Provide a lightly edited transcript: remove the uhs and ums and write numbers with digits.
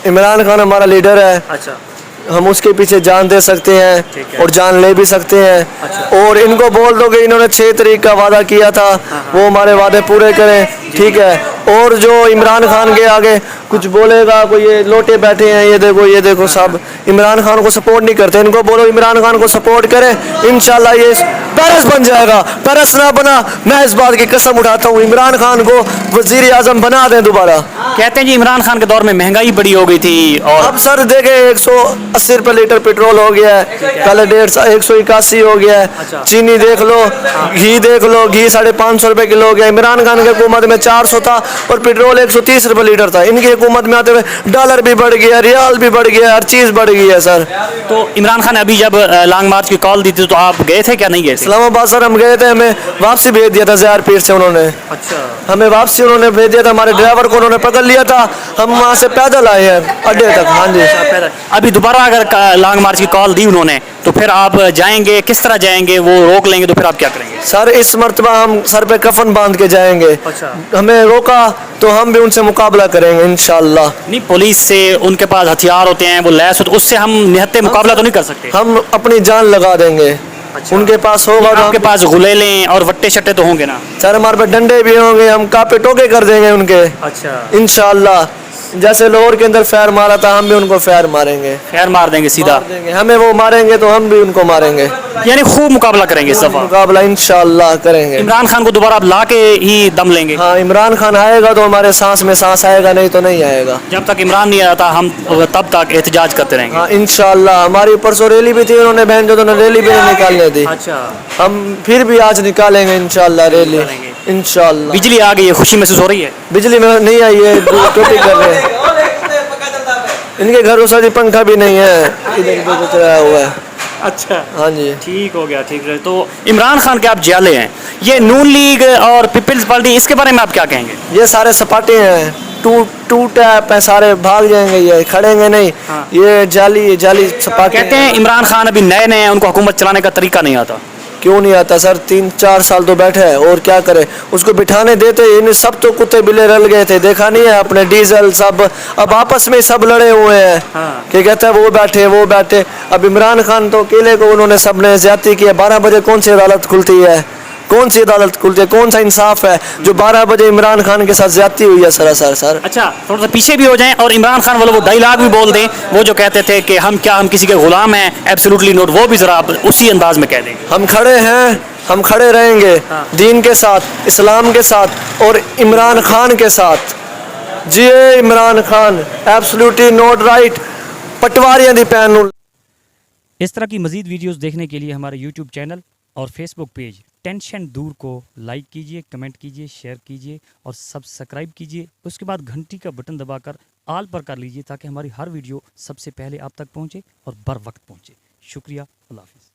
इमरान खान हमारा लीडर है। अच्छा, हम उसके पीछे जान दे सकते ठीक हैं है। और जान ले भी सकते हैं। अच्छा। और इनको बोल दो कि इन्होंने 6 तारीख का वादा किया था, वो हमारे वादे पूरे करें, ठीक है। और जो इमरान खान के आगे कुछ बोलेगा, कोई ये लोटे बैठे हैं, ये देखो सब इमरान खान को सपोर्ट नहीं करते। इनको बोलो इमरान खान को सपोर्ट करें, इंशाल्लाह ये पेरिस बन जाएगा। पेरिस ना बना, मैं इस बात की कसम उठाता हूँ, इमरान खान को वजीर आजम बना दें दोबारा। कहते हैं जी इमरान खान के दौर में महंगाई बड़ी हो गई थी और अब सर देखे 180 रुपये लीटर पेट्रोल हो गया है, कल 181 हो गया है। अच्छा। चीनी देख लो, घी देख लो, घी 550 रुपये किलो हो गया। इमरान खान की हुकूमत में 400 था और पेट्रोल 130 रुपये लीटर था। इनकी हुकूमत में आते हुए डॉलर भी बढ़ गया, रियाल भी बढ़ गया, हर चीज़ बढ़ गई है सर। तो इमरान खान अभी जब लॉन्ग मार्च की कॉल दी थी तो आप गए थे क्या, नहीं गए थे? इस्लामाबाद सर हम गए थे, हमें वापसी भेज दिया था ज़यार पीर से उन्होंने। अच्छा। हमें वापसी उन्होंने भेज दिया था, हमारे ड्राइवर को उन्होंने पकड़ लिया था, हम वहाँ से पैदल आए हैं अड्डे तक। हाँ जी। अभी दोबारा अगर लॉन्ग मार्च की कॉल दी उन्होंने तो फिर आप जाएंगे, किस तरह जाएंगे? वो रोक लेंगे तो फिर आप क्या करेंगे? सर इस मर्तबा हम सर पे कफन बांध के जाएंगे। अच्छा। हमें रोका तो हम भी उनसे मुकाबला करेंगे इंशाल्लाह। नहीं, पुलिस से उनके पास हथियार होते हैं, वो लैस होते, उससे हम निहत्ते मुकाबला तो नहीं कर सकते? हम अपनी जान लगा देंगे। अच्छा। उनके पास होगा तो आपके पास गुलेलें और वट्टे शट्टे तो होंगे ना? सर हमारे पे डंडे भी होंगे, हम कापे टोके कर देंगे उनके अच्छा। इंशाल्लाह। जैसे लाहौर के अंदर फैर मारा था, हम भी उनको फैर मारेंगे, खैर मार देंगे सीधा। मार देंगे। हमें वो मारेंगे तो हम भी उनको मारेंगे। यानी खूब मुकाबला करेंगे इस दफा। मुकाबला इंशाल्लाह करेंगे। इमरान खान को दोबारा आप ला के ही दम लेंगे? हाँ, इमरान खान आएगा तो हमारे सांस में सांस आएगा, नहीं तो नहीं आएगा। जब तक इमरान नहीं आता हम तब तक एहतजाज करते रहेंगे। हाँ इंशाल्लाह। हमारी परसों रैली भी थी, उन्होंने बहन जो रैली भी नहीं निकालने दी। अच्छा। हम फिर भी आज निकालेंगे इंशाल्लाह रैली, इंशाल्लाह। बिजली आ गई है, खुशी महसूस हो रही है? बिजली में नहीं आई है, टोटी कर रहे हैं। इनके घरों से पंखा भी नहीं है, इधर चलाया हुआ है। अच्छा। हाँ जी। ठीक हो गया, ठीक है। तो इमरान खान के आप जाले हैं, ये नून लीग और पीपल्स पार्टी, इसके बारे में आप क्या कहेंगे? ये सारे सपाटे हैं, टू टैप है, सारे भाग जाएंगे, ये खड़ेंगे नहीं। हाँ। ये जाली सपाटे कहते हैं इमरान खान अभी नए नए हैं, उनको हुकूमत चलाने का तरीका नहीं आता। क्यों नहीं आता सर? 3-4 साल तो बैठे है, और क्या करे? उसको बिठाने देते, इन सब तो कुत्ते बिल्ले रल गए थे, देखा नहीं है अपने डीजल सब, अब आपस में सब लड़े हुए हैं। हाँ। क्या कहता है, वो बैठे। अब इमरान खान तो अकेले को उन्होंने सबने ज्यादती की है। 12 बजे कौन सी अदालत खुलती है? कौन सी अदालत खुलती है? कौन सा इंसाफ है जो 12 बजे इमरान खान के साथ ज्यादती हुई है सरासर सर? अच्छा, थोड़ा सा पीछे भी हो जाएं और इमरान खान वालों वो डायलॉग भी बोल दें, वो जो कहते थे कि हम किसी के गुलाम हैं, एब्सोल्युटली नॉट, वो भी जरा आप उसी अंदाज में कह दें। हम खड़े हैं, हम खड़े रहेंगे हाँ। दीन के साथ, इस्लाम के साथ और इमरान खान के साथ। जी Imran Khan absolutely not right, पटवारियां दी पैन नूं। इस तरह की मज़ीद वीडियोस देखने के लिए हमारे यूट्यूब चैनल और फेसबुक पेज टेंशन दूर को लाइक कीजिए, कमेंट कीजिए, शेयर कीजिए और सब्सक्राइब कीजिए। उसके बाद घंटी का बटन दबाकर ऑल पर कर लीजिए ताकि हमारी हर वीडियो सबसे पहले आप तक पहुंचे और बर वक्त पहुंचे। शुक्रिया, अल्लाह हाफ़िज़।